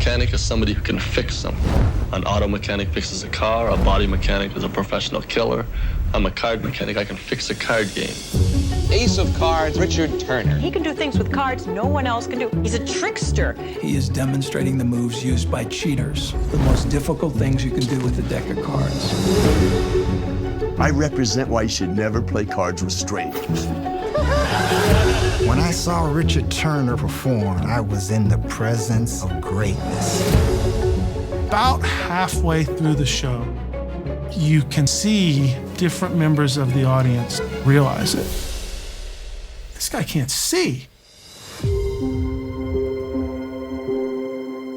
Mechanic is somebody who can fix something. An auto mechanic fixes a car, a body mechanic is a professional killer. I'm a card mechanic, I can fix a card game. Ace of cards, Richard Turner. He can do things with cards no one else can do. He's a trickster. He is demonstrating the moves used by cheaters, the most difficult things you can do with a deck of cards. I represent why you should never play cards with strangers. When I saw Richard Turner perform, I was in the presence of greatness. About halfway through the show, you can see different members of the audience realize it. This guy can't see.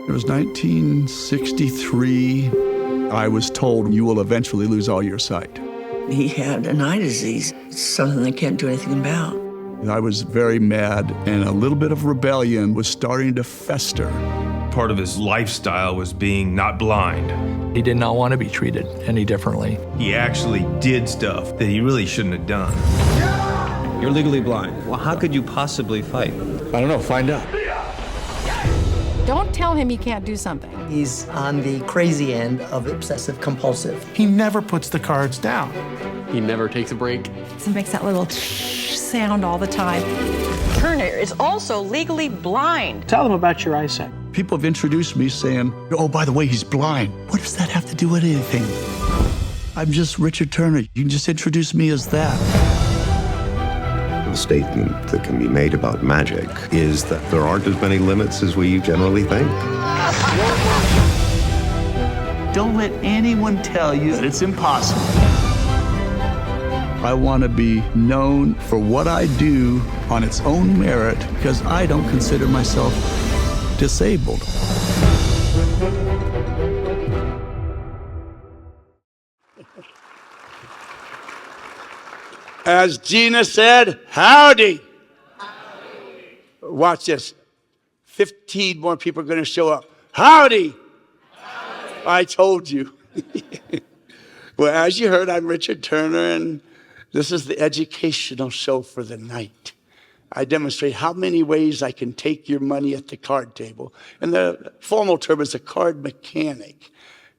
It was 1963. I was told you will eventually lose all your sight. He had an eye disease. It's something they can't do anything about. I was very mad, and a little bit of rebellion was starting to fester. Part of his lifestyle was being not blind. He did not want to be treated any differently. He actually did stuff that he really shouldn't have done. You're legally blind. Well, how could you possibly fight? I don't know, find out. Don't tell him he can't do something. He's on the crazy end of obsessive compulsive. He never puts the cards down. He never takes a break. So it makes that little sound all the time. Turner is also legally blind. Tell them about your eyesight. People have introduced me saying, oh, by the way, he's blind. What does that have to do with anything? I'm just Richard Turner. You can just introduce me as that. The statement that can be made about magic is that there aren't as many limits as we generally think. Don't let anyone tell you that it's impossible. I want to be known for what I do on its own merit because I don't consider myself disabled. As Gina said, howdy. Watch this. 15 more people are going to show up. Howdy. I told you. Well, as you heard, I'm Richard Turner, and this is the educational show for the night. I demonstrate how many ways I can take your money at the card table. And the formal term is a card mechanic,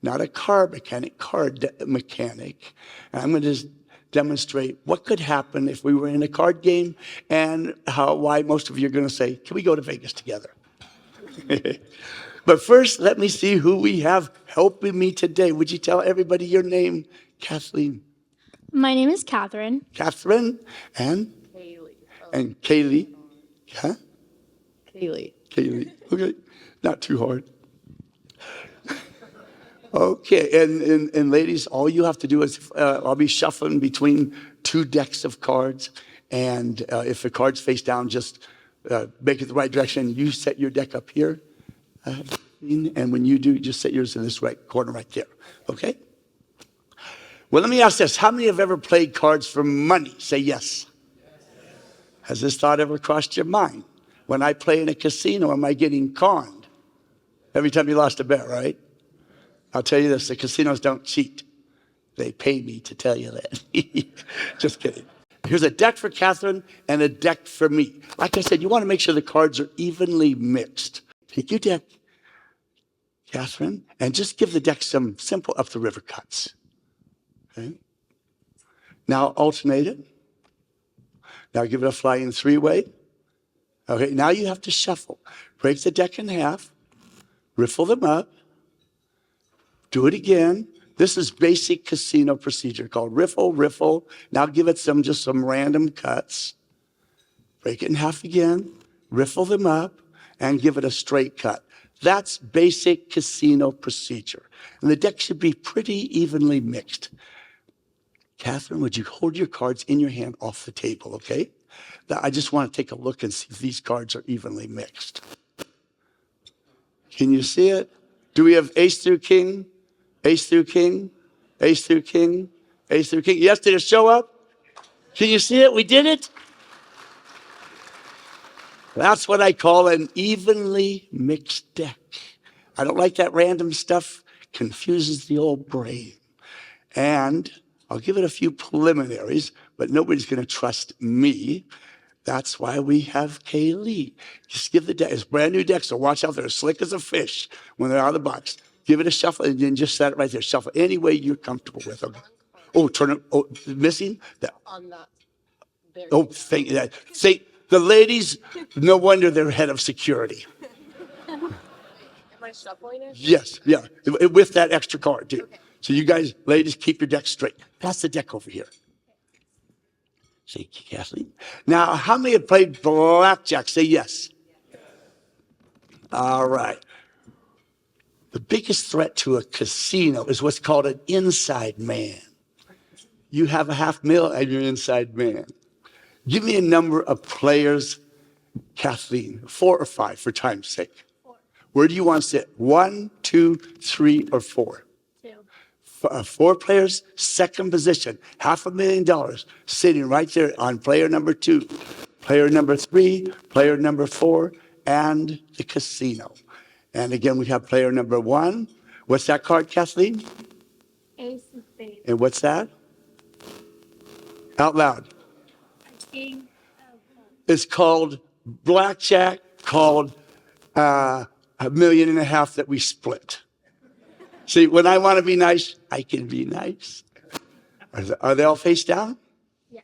not a car mechanic, card mechanic. And I'm going to demonstrate what could happen if we were in a card game and why most of you are going to say, can we go to Vegas together? But first, let me see who we have helping me today. Would you tell everybody your name, Kathleen? My name is Catherine. Catherine and? Kaylee. And Kaylee. Huh? Kaylee. Kaylee. Okay, not too hard. Okay, and ladies, all you have to do is, I'll be shuffling between two decks of cards, and if the cards face down, just make it the right direction. You set your deck up here, and when you do, just set yours in this right corner right there, okay? Well, let me ask this. How many have ever played cards for money? Say yes. Has this thought ever crossed your mind? When I play in a casino, am I getting conned? Every time you lost a bet, right? I'll tell you this, the casinos don't cheat. They pay me to tell you that. Just kidding. Here's a deck for Catherine and a deck for me. Like I said, you want to make sure the cards are evenly mixed. Take your deck, Catherine, and just give the deck some simple up-the-river cuts. Okay? Now alternate it. Now give it a flying three-way. Okay, now you have to shuffle. Break the deck in half, riffle them up, do it again. This is basic casino procedure called riffle, riffle. Now give it just some random cuts. Break it in half again, riffle them up, and give it a straight cut. That's basic casino procedure. And the deck should be pretty evenly mixed. Catherine, would you hold your cards in your hand off the table, okay? Now, I just want to take a look and see if these cards are evenly mixed. Can you see it? Do we have ace through king? Ace through king, ace through king, ace through king. Yes, did it show up? Can you see it? We did it? That's what I call an evenly mixed deck. I don't like that random stuff. Confuses the old brain. And I'll give it a few preliminaries, but nobody's going to trust me. That's why we have Kaylee. Just give the deck. It's brand new deck, so watch out. They're as slick as a fish when they're out of the box. Give it a shuffle and then just set it right there. Shuffle any way you're comfortable with them. Oh, turn it. Oh, missing? On that. Oh, thank you. See, the ladies, no wonder they're head of security. Am I shuffling it? Yes, yeah, with that extra card too. Okay. So you guys, ladies, keep your deck straight. Pass the deck over here. Say, Kathleen. Now, how many have played blackjack? Say yes. All right. The biggest threat to a casino is what's called an inside man. You have a $500,000 and you're an inside man. Give me a number of players, Kathleen, 4 or 5 for time's sake. 4. Where do you want to sit? 1, 2, 3, or 4? 2. 4 players, second position, $500,000 sitting right there on player number 2, player number 3, player number 4, and the casino. And again, we have player number 1. What's that card, Kathleen? Ace of spades. And what's that? Out loud. King. It's called blackjack, called $1.5 million that we split. See, when I want to be nice, I can be nice. Are they all face down? Yes.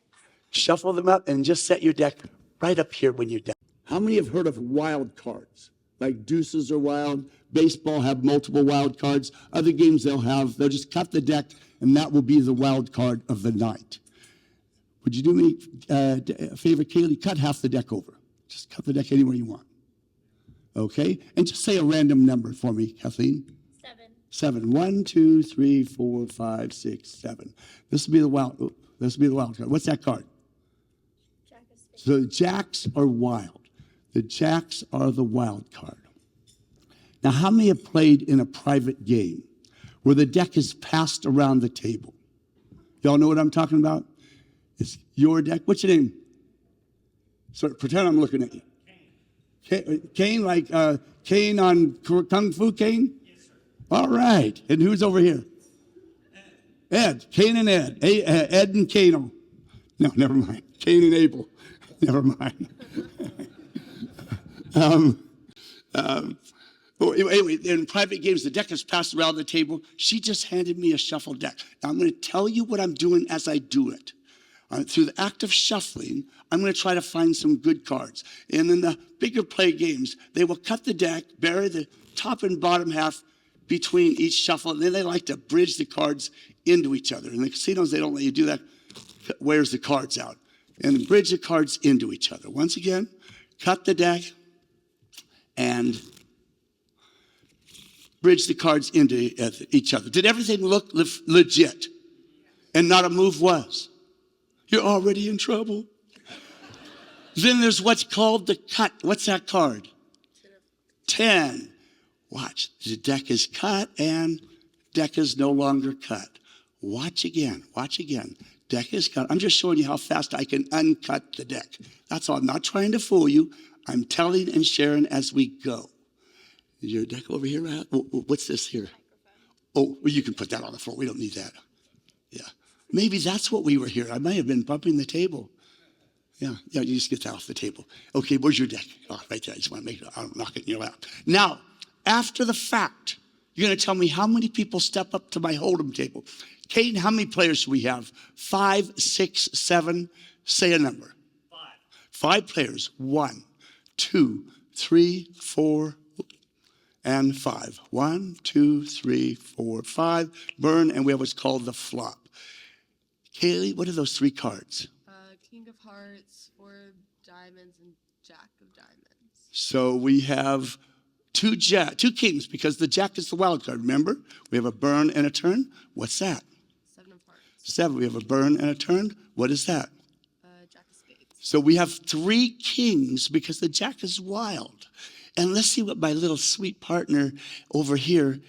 Shuffle them up and just set your deck right up here when you're done. How many have heard of wild cards? Like deuces are wild, baseball have multiple wild cards. Other games they'll just cut the deck and that will be the wild card of the night. Would you do me a favor, Kaylee? Cut half the deck over. Just cut the deck anywhere you want. Okay? And just say a random number for me, Kathleen. 7. 1, 2, 3, 4, 5, 6, 7. This will be the wild card. What's that card? Jack of spades. So the jacks are wild. The jacks are the wild card. Now, how many have played in a private game where the deck is passed around the table? Y'all know what I'm talking about? It's your deck. What's your name? Sorry, pretend I'm looking at you. Kane, like Kane on Kung Fu Kane? Yes, sir. All right. And who's over here? Ed. Kane and Ed. Ed and Kano. No, never mind. Cain and Abel. Never mind. Anyway, in private games, the deck is passed around the table. She just handed me a shuffle deck. Now, I'm going to tell you what I'm doing as I do it. Through the act of shuffling, I'm going to try to find some good cards. And in the bigger play games, they will cut the deck, bury the top and bottom half between each shuffle, and then they like to bridge the cards into each other. In the casinos, they don't let you do that. Wears the cards out. And bridge the cards into each other. Once again, cut the deck and bridge the cards into each other. Did everything look legit? And not a move was? You're already in trouble. Then there's what's called the cut. What's that card? 10. Watch. The deck is cut and deck is no longer cut. Watch again. Watch again. Deck is cut. I'm just showing you how fast I can uncut the deck. That's all. I'm not trying to fool you. I'm telling and sharing as we go. Is your deck over here? What's this here? Oh, well, you can put that on the floor. We don't need that. Yeah. Maybe that's what we were here. I might have been bumping the table. Yeah, you just get that off the table. Okay, where's your deck? Oh, right there. I just want to make sure I don't knock it in your lap. Now, after the fact, you're going to tell me how many people step up to my hold'em table. Kate, how many players do we have? 5, 6, 7. Say a number. 5 players. 1, 2, 3, 4, and 5. 1, 2, 3, 4, 5. Burn, and we have what's called the flop. Kaylee, what are those 3 cards? King of hearts, 4 diamonds, and jack of diamonds. So we have 2 kings because the jack is the wild card. Remember, we have a burn and a turn. What's that? 7 of hearts. 7. We have a burn and a turn. What is that? Jack of spades. So we have 3 kings because the jack is wild. And let's see what my little sweet partner over here,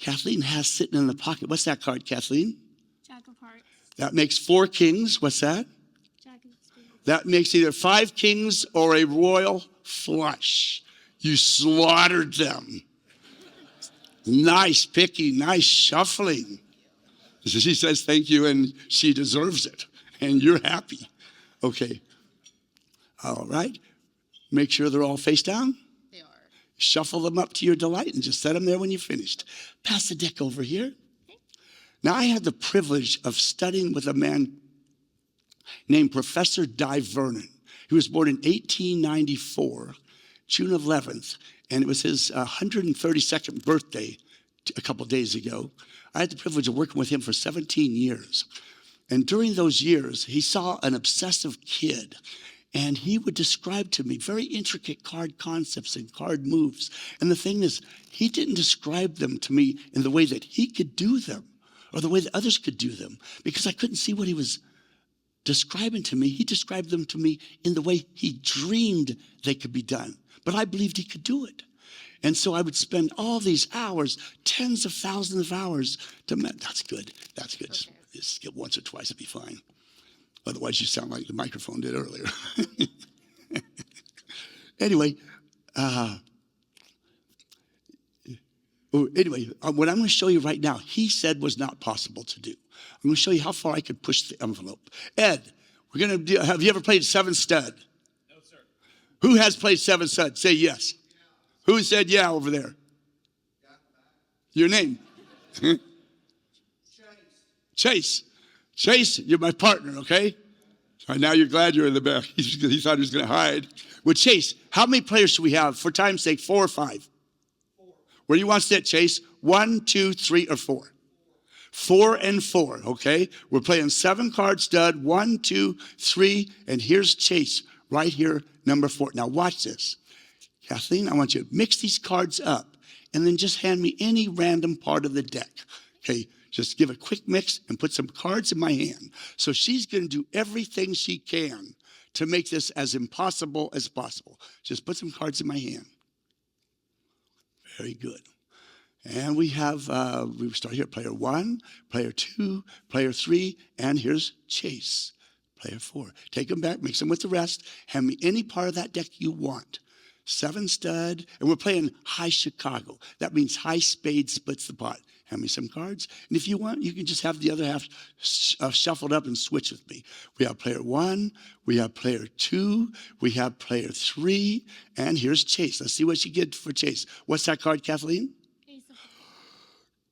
Kathleen, has sitting in the pocket. What's that card, Kathleen? Jack of hearts. That makes 4 kings. What's that? Jack of spades. That makes either 5 kings or a royal flush. You slaughtered them. Nice picking, nice shuffling. She says thank you, and she deserves it. And you're happy. Okay. All right. Make sure they're all face down. They are. Shuffle them up to your delight and just set them there when you're finished. Pass the deck over here. Now, I had the privilege of studying with a man named Professor Di Vernon. He was born in 1894, June 11th, and it was his 132nd birthday a couple days ago. I had the privilege of working with him for 17 years. And during those years, he saw an obsessive kid, and he would describe to me very intricate card concepts and card moves. And the thing is, he didn't describe them to me in the way that he could do them or the way that others could do them, because I couldn't see what he was describing to me. He described them to me in the way he dreamed they could be done, but I believed he could do it. And so I would spend all these hours, tens of thousands of hours to that's good. That's good. Okay. Just get once or twice, it'd be fine. Otherwise, you sound like the microphone did earlier. Anyway, what I'm going to show you right now, he said was not possible to do. I'm going to show you how far I could push the envelope. Ed, we're going to do, have you ever played seven stud? No, sir. Who has played seven stud? Say yes. Yeah. Who said yeah over there? Your name? Chase. Chase, you're my partner, okay? Right, now you're glad you're in the back. He thought he was going to hide. Well, Chase, how many players should we have? For time's sake, 4 or 5? 4. Where do you want to sit, Chase? 1, 2, 3, or 4? 4 and 4, okay? We're playing 7 card stud, 1, 2, 3, and here's Chase right here, number 4. Now watch this. Kathleen, I want you to mix these cards up and then just hand me any random part of the deck. Okay, just give a quick mix and put some cards in my hand. So she's going to do everything she can to make this as impossible as possible. Just put some cards in my hand. Very good. And we have, we start here, player 1, player 2, player 3, and here's Chase, player 4. Take them back, mix them with the rest. Hand me any part of that deck you want. 7 stud, and we're playing high Chicago. That means high spade splits the pot. Hand me some cards. And if you want, you can just have the other half shuffled up and switch with me. We have player 1, we have player 2, we have player 3, and here's Chase. Let's see what she gets for Chase. What's that card, Kathleen?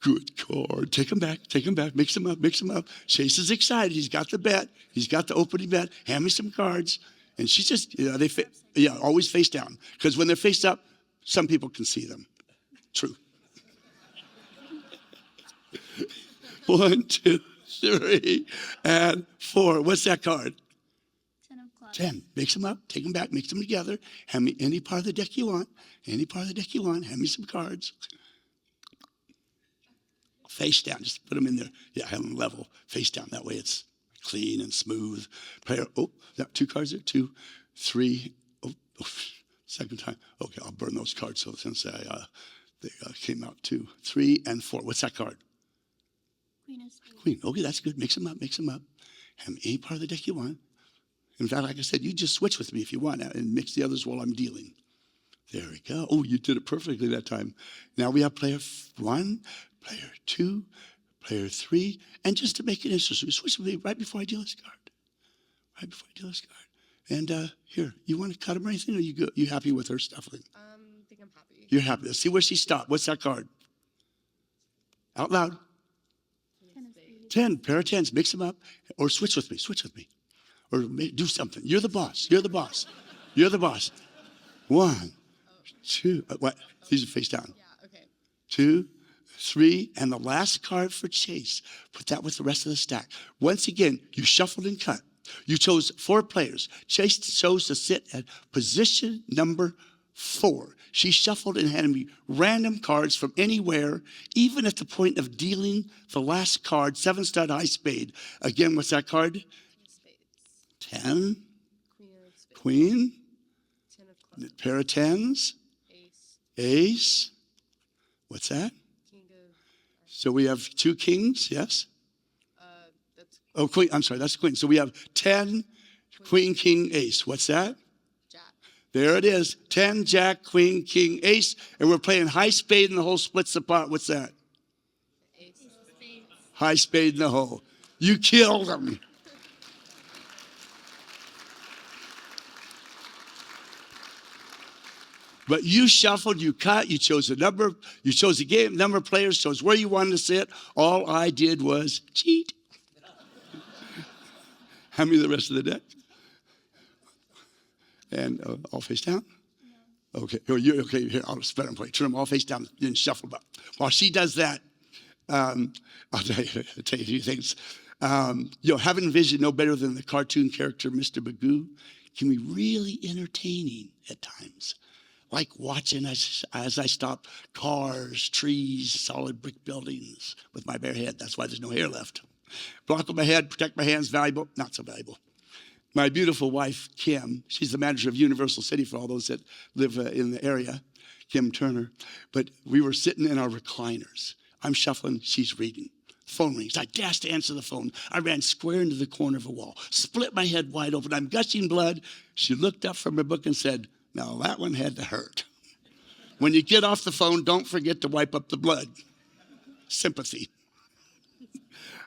Good card. Take them back, mix them up. Chase is excited. He's got the bet. He's got the opening bet. Hand me some cards. And she just, always face down. Because when they're face up, some people can see them. True. 1, 2, 3, and 4. What's that card? 10 of clubs. 10. Mix them up, take them back, mix them together. Hand me any part of the deck you want. Hand me some cards. Face down, just put them in there. Yeah, have them level, face down. That way it's clean and smooth. Player, 2 cards there, 2, 3. Second time. Okay, I'll burn those cards. So since they came out 2, 3, and 4. What's that card? Queen of spades. Queen. Okay, that's good. Mix them up. Have any part of the deck you want. In fact, like I said, you just switch with me if you want and mix the others while I'm dealing. There we go. Oh, you did it perfectly that time. Now we have player 1, player 2, player 3, and just to make it interesting, switch with me right before I deal this card. And here, you want to cut him or anything, or you good? You happy with her stuff? I think I'm happy. You're happy. Let's see where she stopped. What's that card? Out loud. 10, pair of 10s. Mix them up, or switch with me, or do something. You're the boss. 1, 2. What? These are face down. Yeah. Okay. 2, 3, and the last card for Chase. Put that with the rest of the stack. Once again, you shuffled and cut. You chose 4 players. Chase chose to sit at position number 4. She shuffled and handed me random cards from anywhere, even at the point of dealing the last card, 7 stud high spade. Again, what's that card? 10. Queen. 10 of clubs. Pair of 10s. Ace. What's that? King of. So we have 2 kings, yes? That's queen. I'm sorry, that's queen. So we have 10, queen, king, ace. What's that? Jack. There it is. 10, jack, queen, king, ace. And we're playing high spade in the hole splits the pot. What's that? Ace of spades. High spade in the hole. You killed them. But you shuffled, you cut, you chose a number, you chose a game, number of players, chose where you wanted to sit. All I did was cheat. How many of the rest of the deck? And all face down? Okay, okay, here, I'll spread them for you. Turn them all face down and shuffle them up. While she does that, I'll tell you a few things. Having vision no better than the cartoon character Mr. Magoo can be really entertaining at times. Like watching as I stop cars, trees, solid brick buildings with my bare head. That's why there's no hair left. Block on my head, protect my hands, valuable, not so valuable. My beautiful wife, Kim, she's the manager of Universal City for all those that live in the area, Kim Turner. But we were sitting in our recliners. I'm shuffling, she's reading. Phone rings. I dashed to answer the phone. I ran square into the corner of a wall, split my head wide open. I'm gushing blood. She looked up from her book and said, "Now that one had to hurt. When you get off the phone, don't forget to wipe up the blood." Sympathy.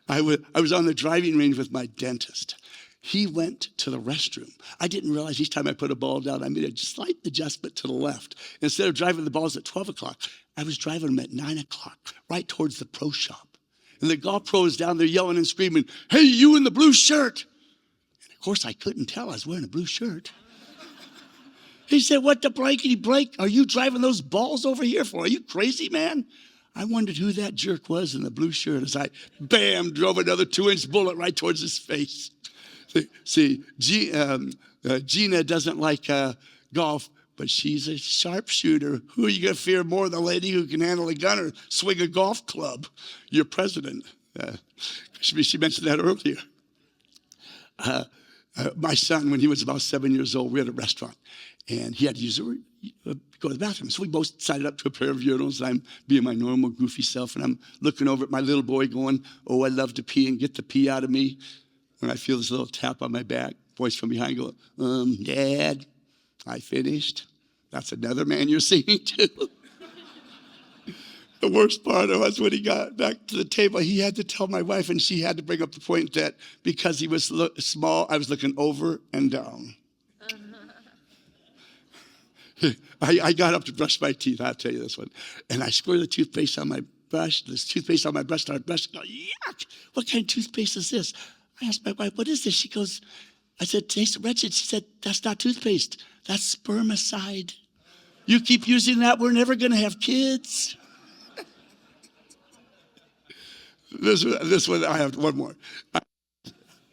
I was on the driving range with my dentist. He went to the restroom. I didn't realize each time I put a ball down, I made a slight adjustment to the left. Instead of driving the balls at 12 o'clock, I was driving them at 9 o'clock, right towards the pro shop. And the golf pro is down there yelling and screaming, "Hey, you in the blue shirt." And of course, I couldn't tell I was wearing a blue shirt. He said, "What the blankety blank are you driving those balls over here for? Are you crazy, man?" I wondered who that jerk was in the blue shirt as I, bam, drove another 2-inch bullet right towards his face. See, Gina doesn't like golf, but she's a sharpshooter. Who are you going to fear more, the lady who can handle a gun or swing a golf club? Your president. She mentioned that earlier. My son, when he was about 7 years old, we had a restaurant, and he had to go to the bathroom. So we both sided up to a pair of urinals, and I'm being my normal goofy self, and I'm looking over at my little boy going, "Oh, I love to pee," and get the pee out of me. When I feel this little tap on my back, voice from behind going, "Dad, I finished." That's another man you're seeing too. The worst part was when he got back to the table, he had to tell my wife, and she had to bring up the point that because he was small, I was looking over and down. I got up to brush my teeth, I'll tell you this one. And I squirted the toothpaste on my brush, started brushing. I go, "Yuck, what kind of toothpaste is this?" I asked my wife, "What is this?" She goes, I said, "Tastes wretched." She said, "That's not toothpaste. That's spermicide. You keep using that, we're never going to have kids." This one, I have one more.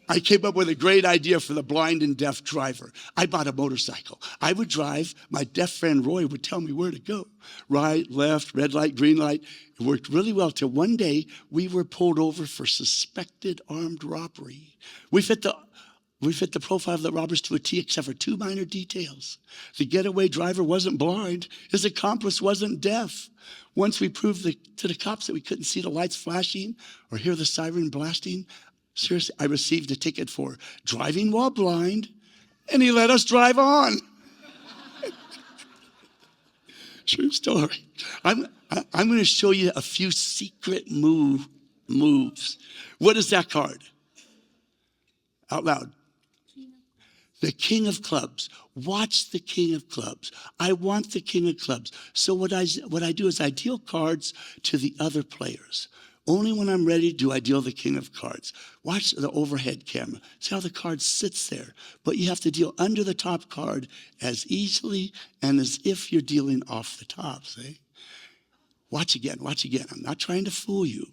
I came up with a great idea for the blind and deaf driver. I bought a motorcycle. I would drive. My deaf friend Roy would tell me where to go. Right, left, red light, green light. It worked really well till one day we were pulled over for suspected armed robbery. We fit the profile of the robbers to a T except for 2 minor details. The getaway driver wasn't blind. His accomplice wasn't deaf. Once we proved to the cops that we couldn't see the lights flashing or hear the siren blasting, seriously, I received a ticket for driving while blind, and he let us drive on. True story. I'm going to show you a few secret moves. What is that card? Out loud. The King of Clubs. Watch the King of Clubs. I want the King of Clubs. So what I do is I deal cards to the other players. Only when I'm ready do I deal the King of Cards. Watch the overhead camera. See how the card sits there. But you have to deal under the top card as easily and as if you're dealing off the top, see? Watch again, watch again. I'm not trying to fool you.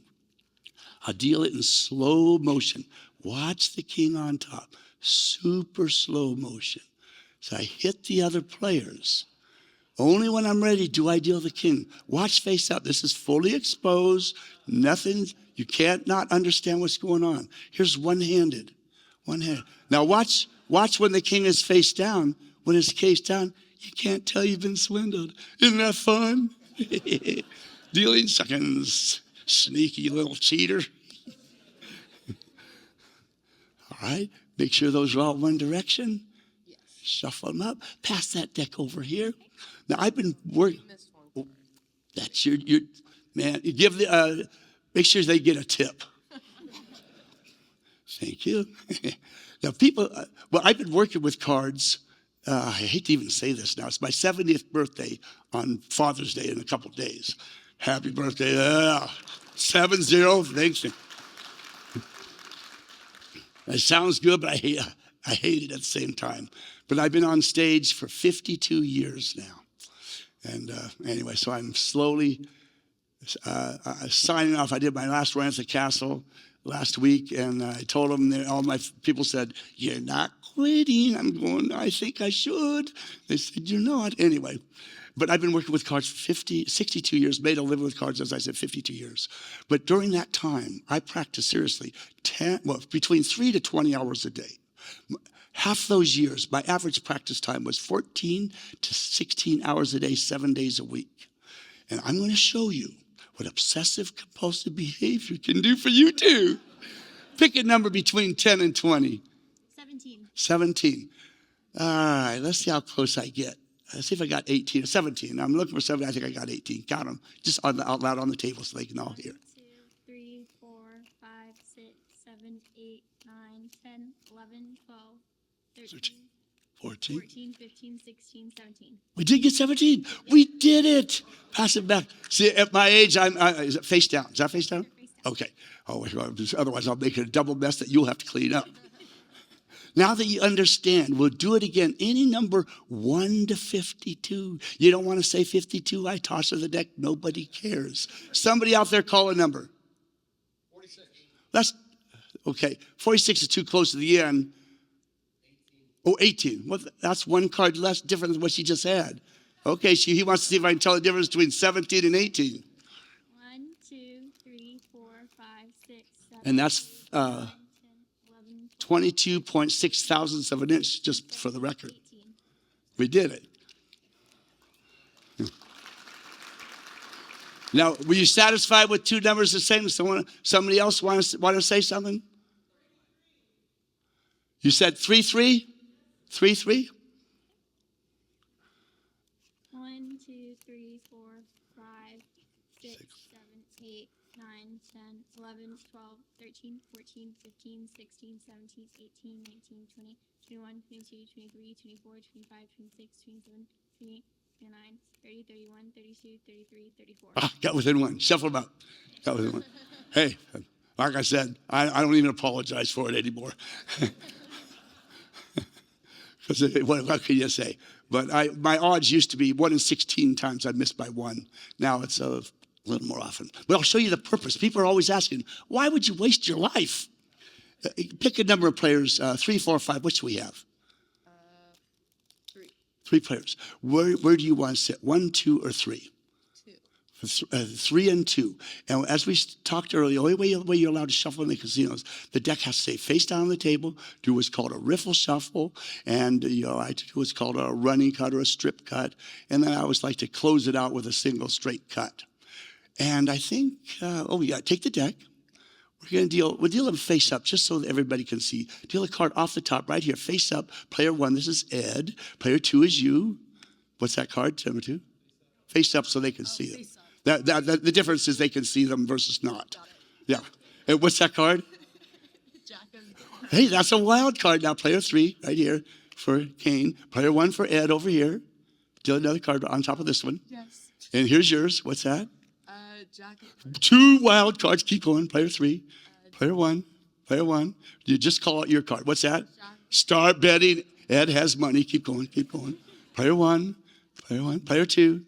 I'll deal it in slow motion. Watch the king on top. Super slow motion. So I hit the other players. Only when I'm ready do I deal the king. Watch face up. This is fully exposed. Nothing, you can't not understand what's going on. Here's one-handed. One-handed. Now watch when the king is face down. When it's face down, you can't tell you've been swindled. Isn't that fun? Dealing seconds. Sneaky little cheater. All right. Make sure those are all one direction. Yes. Shuffle them up. Pass that deck over here. Now I've been working. Oh, that's your man. You give make sure they get a tip. Thank you. Now people. Well, I've been working with cards I hate to even say this now. It's my 70th birthday on Father's Day in a couple days. Happy birthday. 70, thanks. It sounds good, but I hate it at the same time. But I've been on stage for 52 years now. And anyway, so I'm slowly signing off. I did my last run at the castle last week, and I told them, all my people said, "You're not quitting." I'm going, "I think I should." They said, "You're not." Anyway, but I've been working with cards for 62 years, made a living with cards, as I said, 52 years. But during that time, I practiced seriously between 3 to 20 hours a day. Half those years, my average practice time was 14 to 16 hours a day, 7 days a week. And I'm going to show you what obsessive compulsive behavior can do for you too. Pick a number between 10 and 20. 17. 17. All right, let's see how close I get. Let's see if I got 18 or 17. I'm looking for 17. I think I got 18. Count them just out loud on the table so they can all hear. 1, 2, 3, 4, 5, 6, 7, 8, 9, 10, 11, 12, 13, 14. 14, 15, 16, 17. We did get 17. We did it. Pass it back. See, at my age, is it face down? Is that face down? Okay. Oh, otherwise I'll make it a double mess that you'll have to clean up. Now that you understand, we'll do it again. Any number 1 to 52. You don't want to say 52. I toss her the deck. Nobody cares. Somebody out there call a number. 46. That's okay. 46 is too close to the end. 18. Well, that's one card less different than what she just had. Okay, he wants to see if I can tell the difference between 17 and 18. 1, 2, 3, 4, 5, 6, 7. And that's 22.6 thousandths of an inch, just for the record. 18. We did it. Now, were you satisfied with two numbers the same? Somebody else want to say something? You said 3, 3? 3, 3? 1, 2, 3, 4, 5, 6, 7, 8, 9, 10, 11, 12, 13, 14, 15, 16, 17, 18, 19, 20, 21, 22, 23, 24, 25, 26, 27, 28, 29, 30, 31, 32, 33, 34. Got within one. Shuffle them out. Got within one. Hey, like I said, I don't even apologize for it anymore. Because what can you say? But my odds used to be 1 in 16 times I'd miss by 1. Now it's a little more often. But I'll show you the purpose. People are always asking, why would you waste your life? Pick a number of players, 3, 4, 5. Which do we have? 3. 3 players. Where do you want to sit? 1, 2, or 3? 3 and 2. And as we talked earlier, the only way you're allowed to shuffle in the casinos, the deck has to stay face down on the table, do what's called a riffle shuffle, and I like to do what's called a running cut or a strip cut. And then I always like to close it out with a single straight cut. And I think, take the deck. We'll deal them face up just so that everybody can see. Deal a card off the top right here, face up. Player 1, this is Ed. Player 2 is you. What's that card, number 2? Face up so they can see it. The difference is they can see them versus not. Yeah. And what's that card? Hey, that's a wild card. Now, player 3 right here for Kane. Player 1 for Ed over here. Deal another card on top of this one. Yes. And here's yours. What's that? Jack. 2 wild cards. Keep going. Player 3. Player 1. Player 1. You just call out your card. What's that? Jack. Start betting. Ed has money. Keep going. Keep going. Player 1. Player 1. Player 2.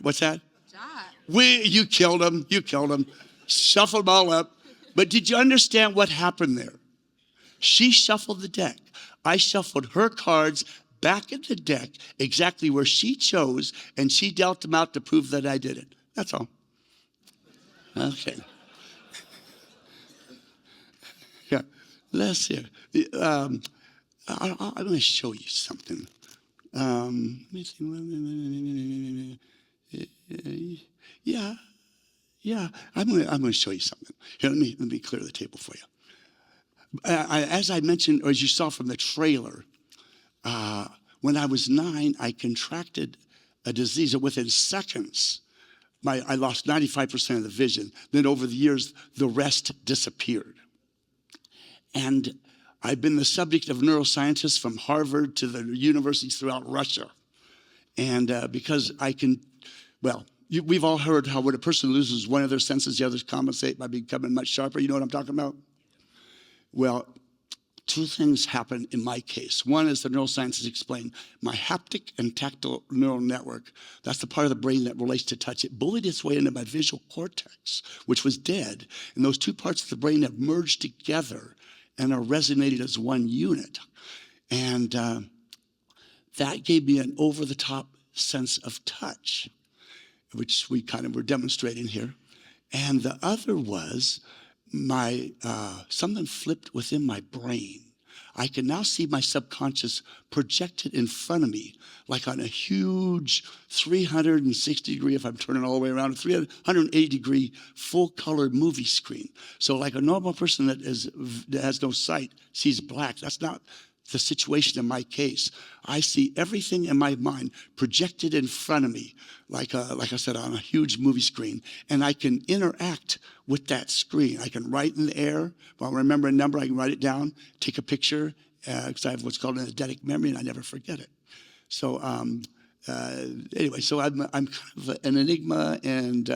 What's that? You killed him. You killed him. Shuffled them all up. But did you understand what happened there? She shuffled the deck. I shuffled her cards back in the deck exactly where she chose, and she dealt them out to prove that I did it. That's all. Okay. Yeah. Let's see. I'm going to show you something. Let me see. Yeah. I'm going to show you something. Here, let me clear the table for you. As I mentioned, or as you saw from the trailer, when I was 9, I contracted a disease, and within seconds, I lost 95% of the vision. Then over the years, the rest disappeared. And I've been the subject of neuroscientists from Harvard to the universities throughout Russia. And because I can, we've all heard how when a person loses one of their senses, the others compensate by becoming much sharper. You know what I'm talking about? Well, two things happen in my case. One is the neuroscientists explain my haptic and tactile neural network. That's the part of the brain that relates to touch. It bullied its way into my visual cortex, which was dead. And those two parts of the brain have merged together and are resonated as one unit. And that gave me an over-the-top sense of touch, which we kind of were demonstrating here. And the other was something flipped within my brain. I can now see my subconscious projected in front of me, like on a huge 360-degree, if I'm turning all the way around, a 380-degree full-color movie screen. So like a normal person that has no sight sees black. That's not the situation in my case. I see everything in my mind projected in front of me, like I said, on a huge movie screen, and I can interact with that screen. I can write in the air. If I remember a number, I can write it down, take a picture, because I have what's called an eidetic memory, and I never forget it. So anyway, so I'm kind of an enigma, and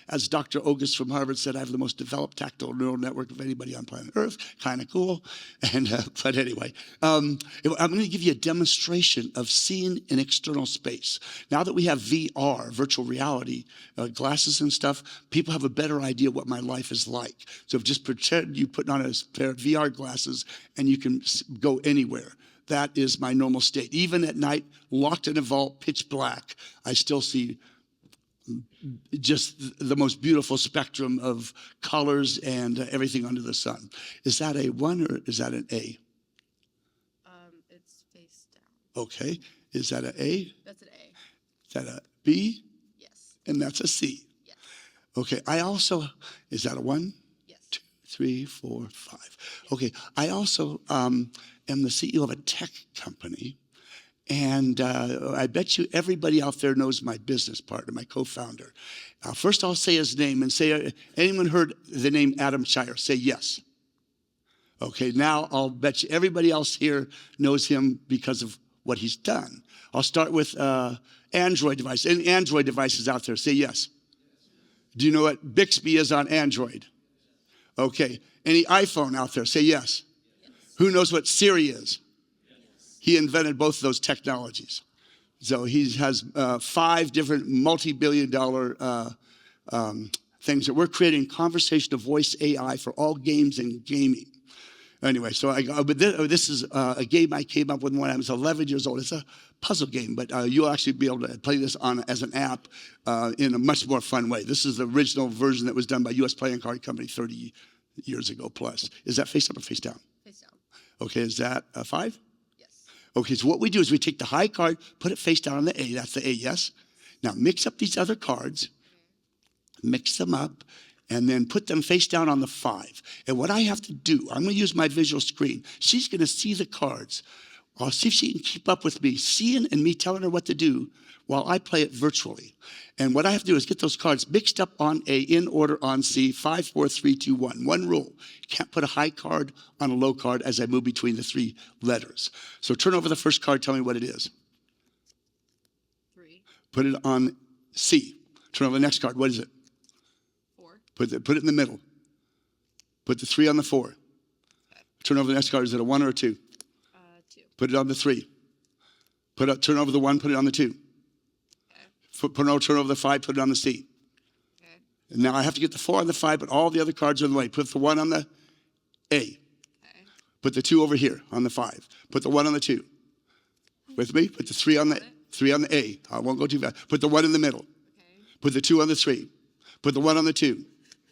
as Dr. August from Harvard said, I have the most developed tactile neural network of anybody on planet Earth. Kind of cool. And but anyway, I'm going to give you a demonstration of seeing in external space. Now that we have VR, virtual reality, glasses and stuff, people have a better idea what my life is like. So just pretend you put on a pair of VR glasses and you can go anywhere. That is my normal state. Even at night, locked in a vault, pitch black, I still see just the most beautiful spectrum of colors and everything under the sun. Is that a 1 or is that an A? It's face down. Okay. Is that an A? That's an A. Is that a B? Yes. And that's a C? Yes. Okay. I also, is that a 1? Yes. 2, 3, 4, 5. Yes. Okay. I also am the CEO of a tech company. And I bet you everybody out there knows my business partner, my co-founder. First, I'll say his name and say, anyone heard the name Adam Shire? Say yes. Okay, now I'll bet you everybody else here knows him because of what he's done. I'll start with Android device. Any Android devices out there? Say yes. Do you know what Bixby is on Android? Okay. Any iPhone out there? Say yes. Who knows what Siri is? He invented both of those technologies. So he has 5 different multi-billion-dollar things that we're creating conversational voice AI for all games and gaming. Anyway, so this is a game I came up with when I was 11 years old. It's a puzzle game, but you'll actually be able to play this as an app in a much more fun way. This is the original version that was done by U.S. Playing Card Company 30 years ago plus. Is that face up or face down? Face down. Okay, is that a 5? Yes. Okay, so what we do is we take the high card, put it face down on the A. That's the A, yes? Now mix up these other cards, mix them up, and then put them face down on the 5. And what I have to do, I'm going to use my visual screen. She's going to see the cards. I'll see if she can keep up with me, seeing and me telling her what to do while I play it virtually. And what I have to do is get those cards mixed up on A, in order on C, 5, 4, 3, 2, 1. One rule, you can't put a high card on a low card as I move between the 3 letters. So turn over the first card, tell me what it is. 3. Put it on C. Turn over the next card, what is it? 4. Put it in the middle. Put the 3 on the 4. Okay. Turn over the next card, is it a 1 or a 2? 2. Put it on the 3. Turn over the 1, put it on the 2. Turn over the 5, put it on the C. Okay. And now I have to get the 4 on the 5, but all the other cards are in the way. Put the 1 on the A. Okay. Put the 2 over here on the 5. Put the 1 on the 2. With me? Put the 3 on the A. I won't go too fast. Put the 1 in the middle. Okay. Put the 2 on the 3. Put the 1 on the 2.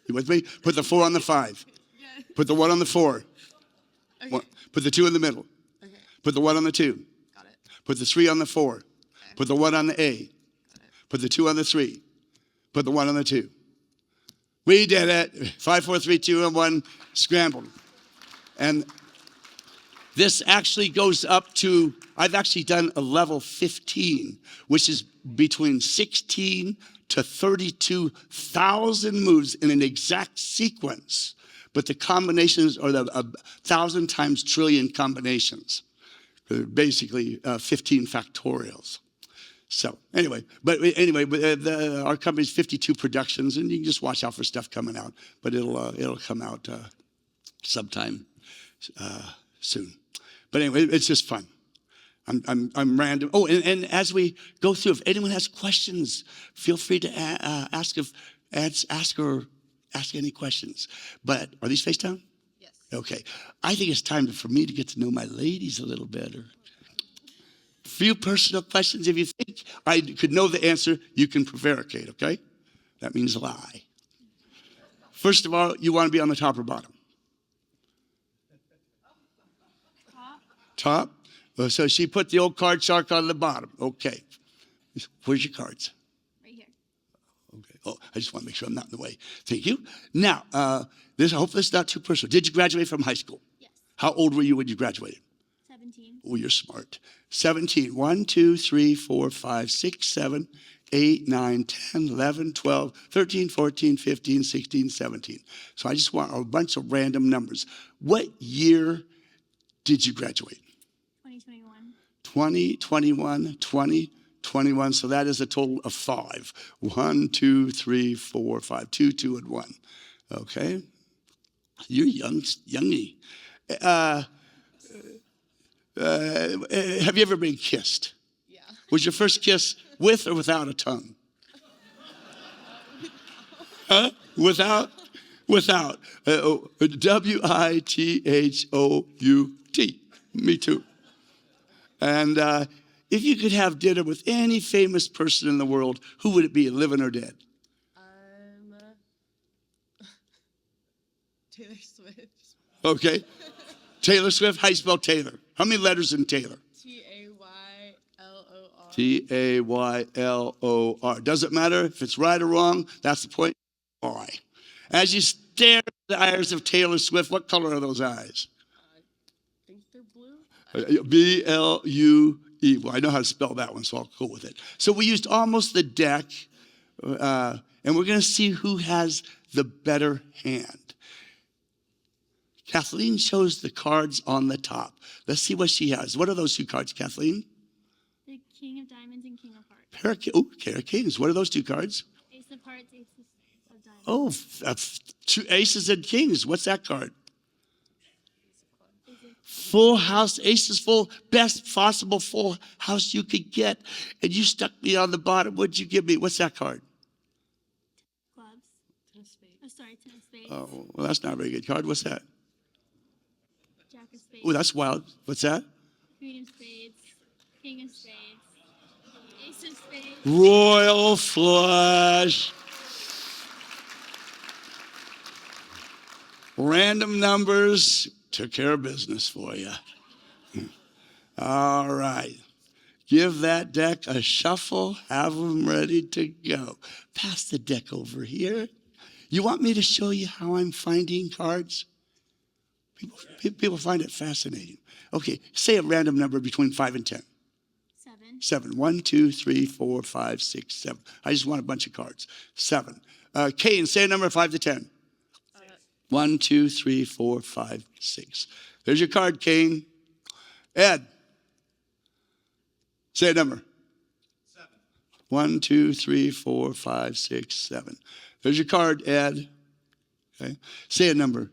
You with me? Put the 4 on the 5. Yeah. Put the 1 on the 4. Okay. Put the 2 in the middle. Okay. Put the 1 on the 2. Got it. Put the 3 on the 4. Okay. Put the 1 on the A. Put the 2 on the 3. Put the 1 on the 2. We did it. 5, 4, 3, 2, and 1. Scrambled. And this actually goes up to, I've actually done a level 15, which is between 16 to 32,000 moves in an exact sequence. but the combinations are a 1,000 times trillion combinations. Basically 15 factorials. So anyway, our company's 52 productions, and you can just watch out for stuff coming out. But it'll come out sometime soon. But anyway, it's just fun. I'm random. Oh, and as we go through, if anyone has questions, feel free to ask any questions. But are these face down? Yes. Okay. I think it's time for me to get to know my ladies a little better. Few personal questions. If you think I could know the answer, you can prevaricate, okay? That means lie. First of all, you want to be on the top or bottom? Top? Well, so she put the old card shark on the bottom. Okay. Where's your cards? Right here. Okay. Oh, I just want to make sure I'm not in the way. Thank you. Now, I hope this is not too personal. Did you graduate from high school? Yes. How old were you when you graduated? 17. Oh, you're smart. 17. 1, 2, 3, 4, 5, 6, 7, 8, 9, 10, 11, 12, 13, 14, 15, 16, 17. So I just want a bunch of random numbers. What year did you graduate? 2021. 2021, 2021. So that is a total of 5. 1, 2, 3, 4, 5. 2, 2, and 1. Okay. You're youngy. Have you ever been kissed? Yeah. Was your first kiss with or without a tongue? Huh? Without? Without. W-I-T-H-O-U-T. Me too. And if you could have dinner with any famous person in the world, who would it be, living or dead? Taylor Swift. Okay. Taylor Swift. How do you spell Taylor? How many letters in Taylor? Taylor. Taylor. Doesn't matter if it's right or wrong. That's the point. Why? As you stare at the eyes of Taylor Swift, what color are those eyes? I think they're blue. B-L-U-E. Well, I know how to spell that one, so I'll go with it. So we used almost the deck, and we're going to see who has the better hand. Kathleen chose the cards on the top. Let's see what she has. What are those two cards, Kathleen? The King of Diamonds and King of Hearts. Pair of Kings. What are those two cards? Ace of Hearts, Ace of Diamonds. Oh, two aces and kings. What's that card? Full house, aces full, best possible full house you could get. And you stuck me on the bottom. What'd you give me? What's that card? Clubs. 10 of spades. Oh, sorry, 10 of spades. Oh, well, that's not a very good card. What's that? Jack of spades. Oh, that's wild. What's that? Queen of spades. King of spades. Ace of spades. Royal flush. Random numbers took care of business for you. All right. Give that deck a shuffle. Have them ready to go. Pass the deck over here. You want me to show you how I'm finding cards? People find it fascinating. Okay, say a random number between 5 and 10. 7. 7. 1, 2, 3, 4, 5, 6, 7. I just want a bunch of cards. 7. Kane, say a number 5 to 10. 1, 2, 3, 4, 5, 6. There's your card, Kane. Ed, say a number. 7. 1, 2, 3, 4, 5, 6, 7. There's your card, Ed. Okay. Say a number.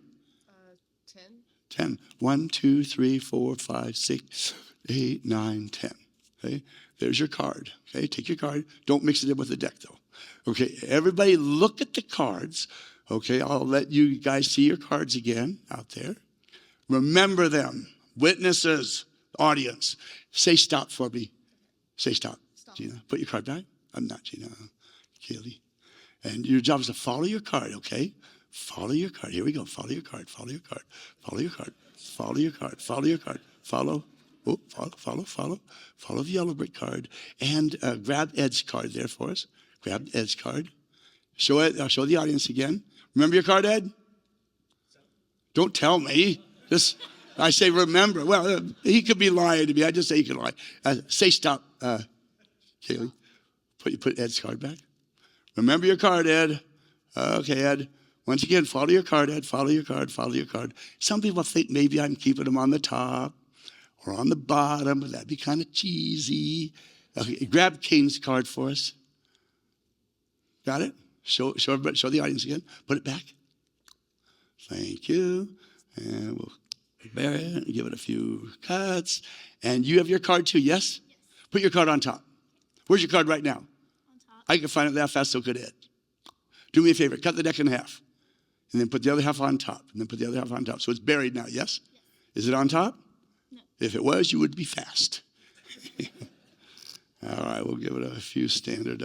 10. 10. 1, 2, 3, 4, 5, 6, 8, 9, 10. Okay. There's your card. Okay. Take your card. Don't mix it in with the deck, though. Okay. Everybody look at the cards. Okay. I'll let you guys see your cards again out there. Remember them. Witnesses, audience. Say stop for me. Say stop. Gina, put your card back. I'm not Gina. Kaylee. And your job is to follow your card, okay? Follow your card. Here we go. Follow your card. Follow your card. Follow your card. Follow your card. Follow your card. Follow. Oh, follow. Follow the yellow brick card. And grab Ed's card there for us. Grab Ed's card. Show it. I'll show the audience again. Remember your card, Ed? Don't tell me. Just, I say remember. Well, he could be lying to me. I just say he could lie. Say stop, Kaylee. Put Ed's card back. Remember your card, Ed. Okay, Ed. Once again, follow your card, Ed. Follow your card, follow your card. Some people think maybe I'm keeping them on the top or on the bottom, but that'd be kind of cheesy. Okay, grab Kane's card for us. Got it? Show everybody, show the audience again. Put it back. Thank you. And we'll bury it and give it a few cuts. And you have your card too, yes? Put your card on top. Where's your card right now? On top. I can find it that fast, so could Ed. Do me a favor, cut the deck in half. And then put the other half on top. And then put the other half on top. So it's buried now, yes? Is it on top? No. If it was, you would be fast. All right, we'll give it a few standard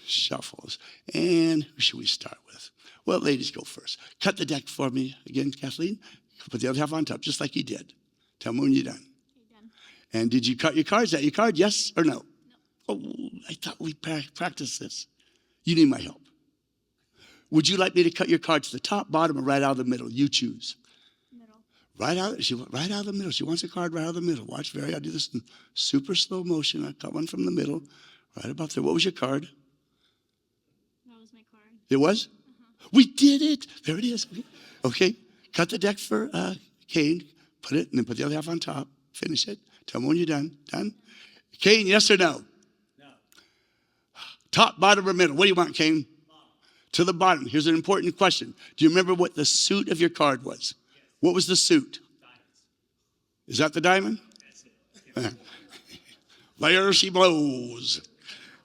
shuffles. And who should we start with? Well, ladies, go first. Cut the deck for me again, Kathleen. Put the other half on top, just like you did. Tell me when you're done. Done. And did you cut your card? Is that your card, yes or no? No. Oh, I thought we practiced this. You need my help. Would you like me to cut your card to the top, bottom, or right out of the middle? You choose. Middle. Right out of the middle. She wants a card right out of the middle. Watch, I do this in super slow motion. I cut one from the middle, right about there. What was your card? That was my card. It was? We did it. There it is. Okay. Cut the deck for Kane. Put it, and then put the other half on top. Finish it. Tell me when you're done. Done? Kane, yes or no? No. Top, bottom, or middle? What do you want, Kane? Bottom. To the bottom. Here's an important question. Do you remember what the suit of your card was? Yes. What was the suit? Diamonds. Is that the diamond? That's it. There she blows.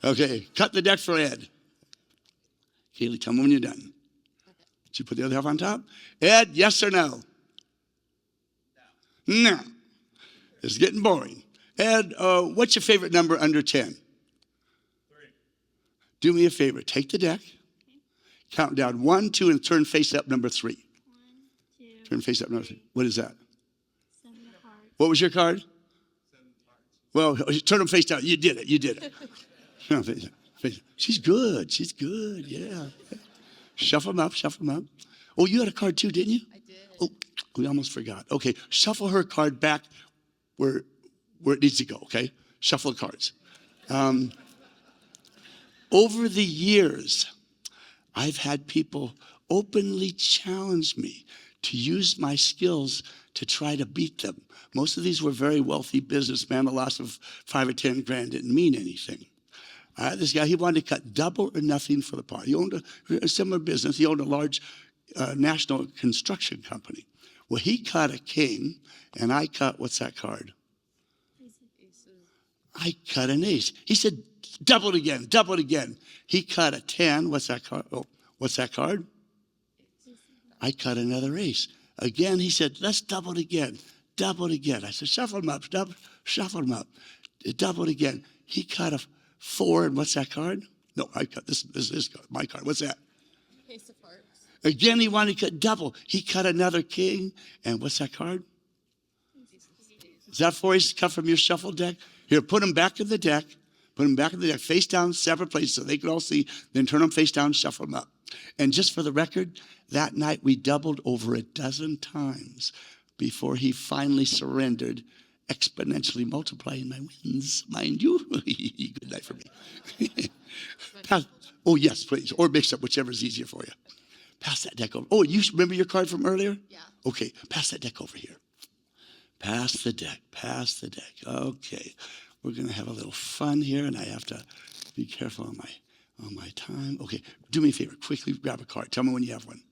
Okay. Cut the deck for Ed. Kaylee, tell me when you're done. Did you put the other half on top? Ed, yes or no? No. It's getting boring. Ed, what's your favorite number under 10? 3. Do me a favor. Take the deck. Okay. Count down 1, 2, and turn face up number 3. 1, 2. Turn face up number 3. What is that? 7 cards. What was your card? 7 cards. Well, turn them face down. You did it. You did it. No, face up. She's good. She's good. Yeah. Shuffle them up. Shuffle them up. Oh, you had a card too, didn't you? I did. Oh, we almost forgot. Okay, shuffle her card back where it needs to go, okay? Shuffle the cards. Over the years, I've had people openly challenge me to use my skills to try to beat them. Most of these were very wealthy businessmen. A loss of 5 or 10 grand didn't mean anything. This guy, he wanted to cut double or nothing for the pot. He owned a similar business. He owned a large national construction company. Well, he cut a king, and I cut, what's that card? I cut an ace. He said, double it again, double it again. He cut a 10. What's that card? Oh, what's that card? I cut another ace. Again, he said, let's double it again, double it again. I said, shuffle them up, shuffle them up. Double it again. He cut a 4, and what's that card? No, I cut this card, my card. What's that? Ace of Hearts. Again, he wanted to cut double. He cut another king, and what's that card? Is that 4 aces cut from your shuffle deck? Here, put them back in the deck. Put them back in the deck, face down, separate places so they can all see. Then turn them face down, shuffle them up. And just for the record, that night we doubled over a dozen times before he finally surrendered, exponentially multiplying my wins, mind you. Good night for me. Oh, yes, please. Or mix up, whichever is easier for you. Pass that deck over. Oh, you remember your card from earlier? Yeah. Okay, pass that deck over here. Pass the deck, pass the deck. Okay, we're going to have a little fun here, and I have to be careful on my time. Okay, do me a favor. Quickly grab a card. Tell me when you have one.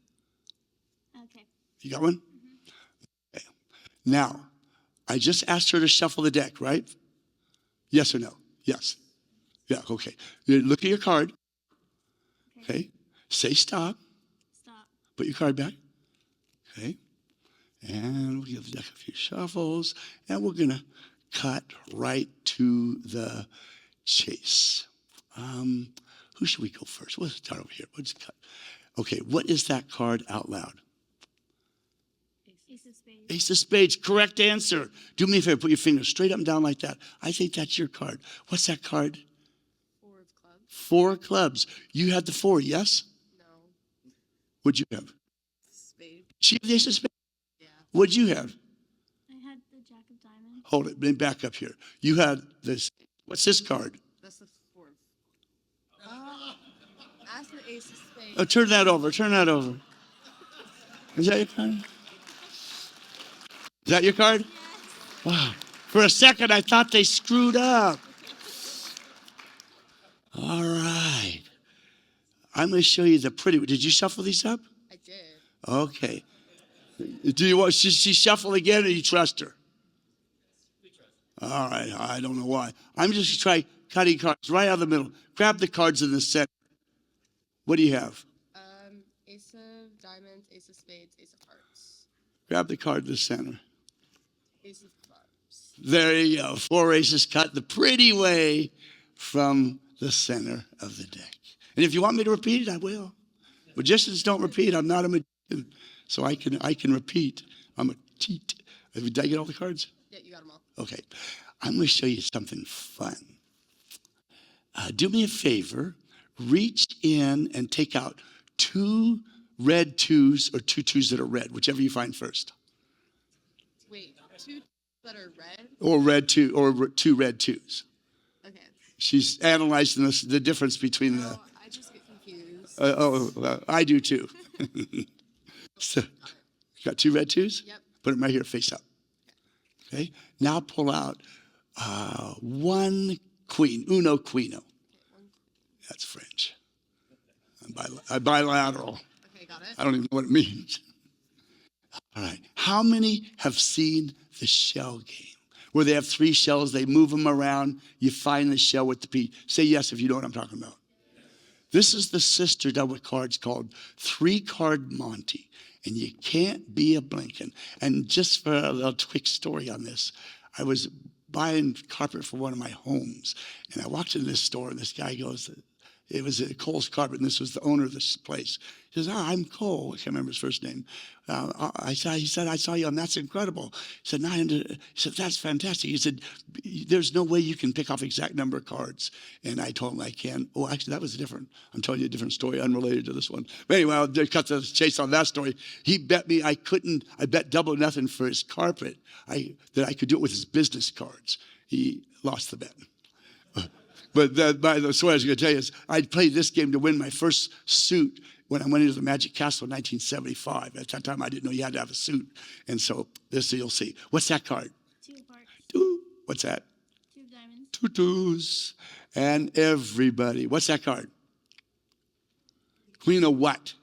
Okay. You got one? Mm-hmm. Okay. Now, I just asked her to shuffle the deck, right? Yes or no? Yes. Yeah, okay. You look at your card. Okay. Say stop. Stop. Put your card back. Okay. And we'll give the deck a few shuffles. And we're going to cut right to the chase. Who should we go first? Let's start over here. Let's cut. Okay, what is that card out loud? Ace of Spades. Ace of Spades, correct answer. Do me a favor, put your finger straight up and down like that. I think that's your card. What's that card? 4 of clubs. 4 of clubs. You had the 4, yes? No. What'd you have? Spade. She had the Ace of Spades? Yeah. What'd you have? I had the Jack of Diamonds. Hold it, then back up here. You had this. What's this card? That's the 4. Ask for ace of spades. Oh, turn that over. Turn that over. Is that your card? Is that your card? Wow. For a second, I thought they screwed up. All right. I'm going to show you the pretty. Did you shuffle these up? I did. Okay. Do you want? Should she shuffle again, or you trust her? All right. I don't know why. I'm just going to try cutting cards right out of the middle. Grab the cards in the center. What do you have? Ace of diamonds, ace of spades, ace of hearts. Grab the card in the center. Ace of clubs. There you go. 4 aces cut the pretty way from the center of the deck. And if you want me to repeat it, I will. Magicians don't repeat. I'm not a magician, so I can repeat. I'm a cheat. Did I get all the cards? Yeah, you got them all. Okay. I'm going to show you something fun. Do me a favor. Reach in and take out 2 red 2s or 2 2s that are red, whichever you find first. Wait, 2 that are red? Or red 2, or 2 red 2s. Okay. She's analyzing the difference between the. I just get confused. I do too. So, you got 2 red 2s? Yep. Put them right here, face up. Okay. Now pull out 1 queen, uno quino. That's French. Bilateral. Okay, got it. I don't even know what it means. All right. How many have seen the shell game? Where they have 3 shells, they move them around, you find the shell with the piece. Say yes if you know what I'm talking about. This is the sister double cards called 3-card Monty. And you can't be a blinking. And just for a little quick story on this, I was buying carpet for one of my homes. And I walked into this store, and this guy goes, it was Cole's Carpet, and this was the owner of this place. He says, I'm Cole. I can't remember his first name. He said, I saw you on That's Incredible. He said, he said, that's fantastic. He said, there's no way you can pick off exact number of cards. And I told him I can. Oh, actually, that was I'm telling you a different story, unrelated to this one. But anyway, I'll cut the chase on that story. He bet me I bet double nothing for his carpet, that I could do it with his business cards. He lost the bet. But by the story I was going to tell you is I played this game to win my first suit when I went into the Magic Castle in 1975. At that time, I didn't know you had to have a suit. And so this you'll see. What's that card? 2 hearts. 2. What's that? 2 diamonds. 2 2s. And everybody. What's that card? Queen of what?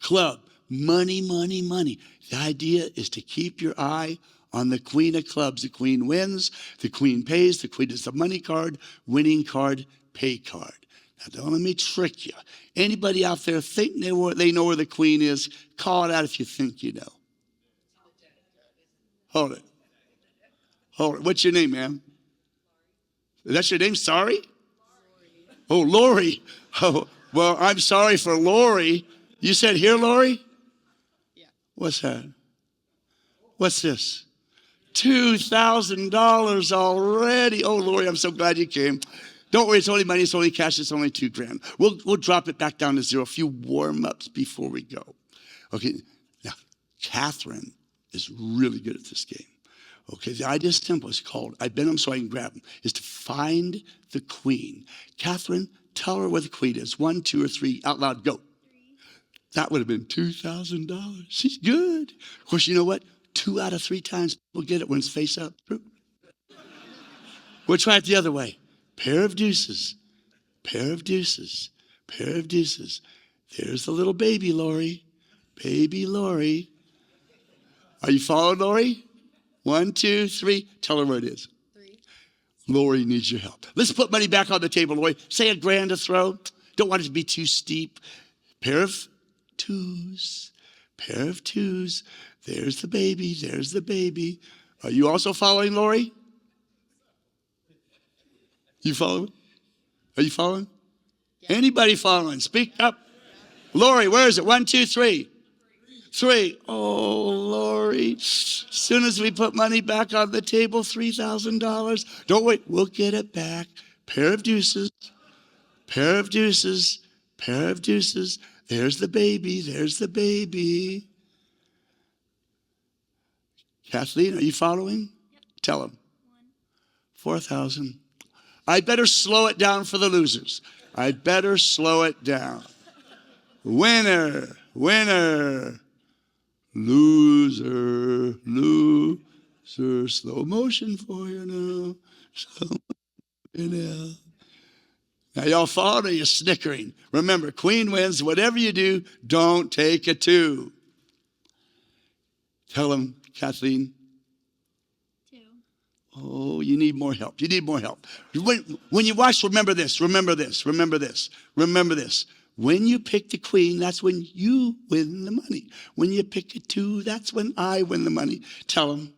Club. Money, money, money. The idea is to keep your eye on the Queen of Clubs. The Queen wins, the Queen pays, the Queen is the money card, winning card, pay card. Now don't let me trick you. Anybody out there think they know where the Queen is? Call it out if you think you know. Hold it. Hold it. What's your name, ma'am? That's your name? Sorry? Oh, Lori. Oh, well, I'm sorry for Lori. You said here, Lori? Yeah. What's that? What's this? $2,000 already. Oh, Lori, I'm so glad you came. Don't worry, it's only money, it's only cash, it's only $2,000. We'll drop it back down to 0. A few warm-ups before we go. Okay, now, Catherine is really good at this game. Okay, the idea is simple. It's called, I bend them so I can grab them, is to find the Queen. Catherine, tell her where the Queen is. 1, 2, or 3, out loud, go. 3. That would have been $2,000. She's good. Of course, you know what? 2 out of 3 times we'll get it when it's face up. We'll try it the other way. Pair of deuces, pair of deuces, pair of deuces. There's the little baby, Lori. Baby Lori. Are you following, Lori? 1, 2, 3. Tell her where it is. 3. Lori needs your help. Let's put money back on the table, Lori. Say $1,000 to throw. Don't want it to be too steep. Pair of 2s. Pair of 2s. There's the baby. There's the baby. Are you also following, Lori? You following? Are you following? Yeah. Anybody following? Speak up. Lori, where is it? 1, 2, 3. 3. Oh, Lori. As soon as we put money back on the table, $3,000. Don't wait. We'll get it back. Pair of deuces. Pair of deuces. Pair of deuces. There's the baby. There's the baby. Kathleen, are you following? Yep. Tell them. 4,000. I better slow it down for the losers. I'd better slow it down. Winner, winner, loser, loser. Slow motion for you now. Slow motion now. Now, y'all followed or you're snickering? Remember, queen wins. Whatever you do, don't take a two. Tell them, Kathleen. Two. Oh, you need more help. You need more help. When you watch, remember this, remember this, remember this, remember this. When you pick the queen, that's when you win the money. When you pick a two, that's when I win the money. Tell them.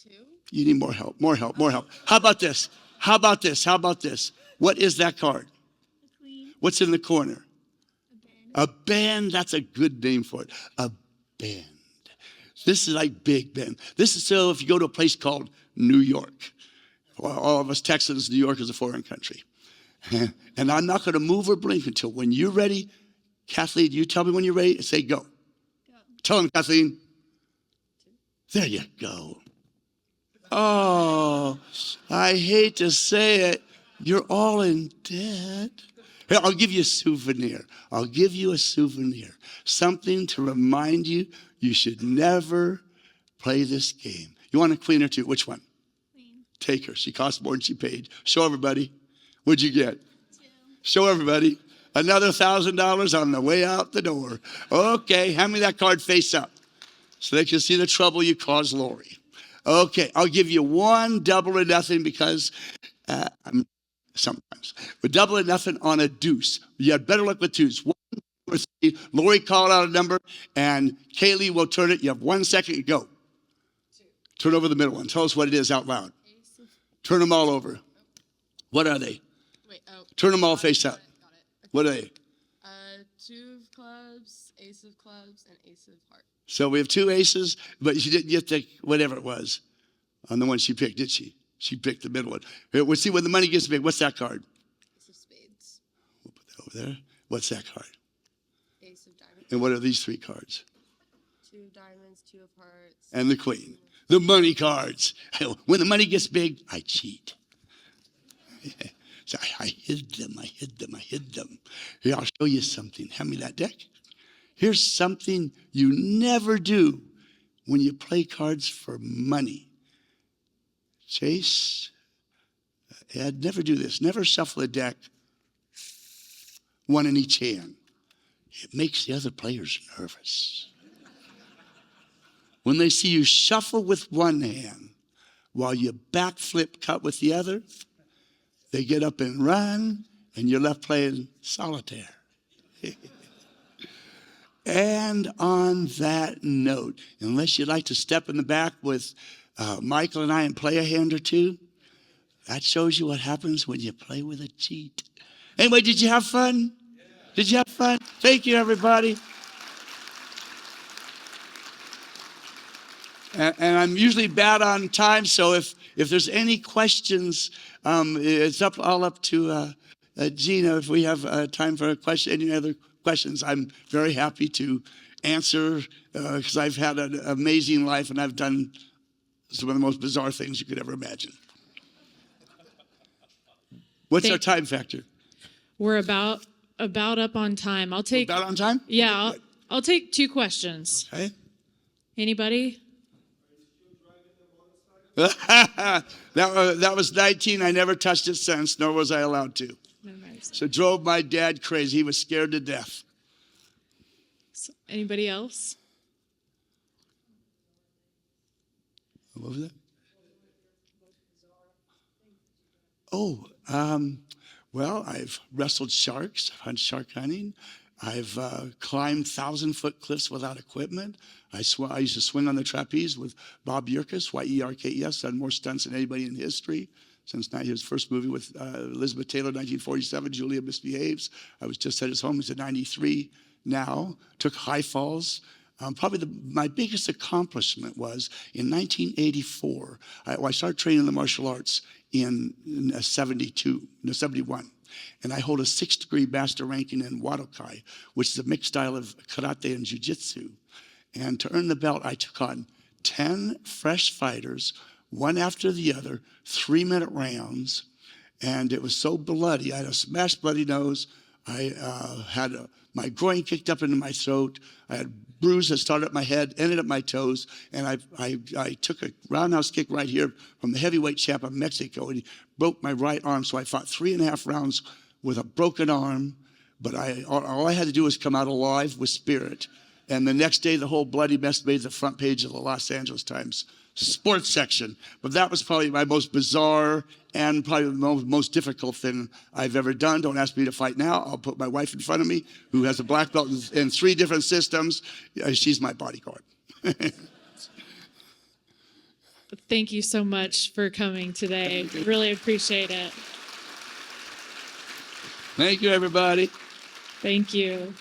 Two. You need more help, more help, more help. How about this? How about this? How about this? What is that card? What's in the corner? A band. That's a good name for it. A band. This is like Big Ben. This is so if you go to a place called New York. Well, all of us Texans, New York is a foreign country. And I'm not going to move or blink until when you're ready. Kathleen, you tell me when you're ready and say go. Tell them, Kathleen. There you go. Oh, I hate to say it. You're all in debt. Here, I'll give you a souvenir. I'll give you a souvenir. Something to remind you you should never play this game. You want a queen or two? Which one? Queen. Take her. She cost more than she paid. Show everybody. What'd you get? Two. Show everybody. Another $1,000 on the way out the door. Okay, hand me that card face up so they can see the trouble you caused Lori. Okay, I'll give you one double or nothing because I'm sometimes. But double or nothing on a deuce. You had better luck with twos. 1, 2, or 3. Lori called out a number, and Kaylee will turn it. You have 1 second. Go. 2. Turn over the middle one. Tell us what it is out loud. Turn them all over. What are they? Wait, turn them all face up. Got it. What are they? 2 of clubs, ace of clubs, and ace of hearts. So we have 2 aces, but she didn't get the whatever it was on the one she picked, did she? She picked the middle one. Here, we'll see when the money gets big. What's that card? Ace of spades. We'll put that over there. What's that card? Ace of diamonds. And what are these 3 cards? 2 of diamonds, 2 of hearts. And the queen. The money cards. When the money gets big, I cheat. So I hid them, I hid them, I hid them. Here, I'll show you something. Hand me that deck. Here's something you never do when you play cards for money. Chase, Ed, never do this. Never shuffle a deck, one in each hand. It makes the other players nervous. When they see you shuffle with one hand while you backflip cut with the other, they get up and run, and you're left playing solitaire. And on that note, unless you'd like to step in the back with Michael and I and play a hand or two, that shows you what happens when you play with a cheat. Anyway, did you have fun? Did you have fun? Thank you, everybody. And I'm usually bad on time, so if there's any questions, it's all up to Gina. If we have time for a question, any other questions, I'm very happy to answer because I've had an amazing life and I've done some of the most bizarre things you could ever imagine. What's our time factor? We're about up on time. I'll take. We're about on time? Yeah, I'll take 2 questions. Okay. Anybody? That was 19. I never touched it since, nor was I allowed to. So drove my dad crazy. He was scared to death. Anybody else? What was that? Oh, well, I've wrestled sharks. I've hunted shark hunting. I've climbed 1,000-foot cliffs without equipment. I used to swing on the trapeze with Bob Yerkes, Y-E-R-K-E-S, done more stunts than anybody in history. Since his first movie with Elizabeth Taylor, 1947, Julia Misbehaves. I was just at his home. He's at 93 now. Took high falls. Probably my biggest accomplishment was in 1984. I started training the martial arts in 71. And I hold a 6th-degree master ranking in Wadokai, which is a mixed style of karate and jiu-jitsu. And to earn the belt, I took on 10 fresh fighters, one after the other, 3-minute rounds. and it was so bloody. I had a smashed bloody nose. I had my groin kicked up into my throat. I had bruises that started at my head, ended at my toes, and I took a roundhouse kick right here from the heavyweight champ of Mexico, and he broke my right arm, so I fought 3.5 rounds with a broken arm, but all I had to do was come out alive with spirit. And the next day, the whole bloody mess made the front page of the Los Angeles Times sports section. But that was probably my most bizarre and probably the most difficult thing I've ever done. Don't ask me to fight now. I'll put my wife in front of me, who has a black belt in 3 different systems. She's my bodyguard. Thank you so much for coming today. Really appreciate it. Thank you, everybody. Thank you.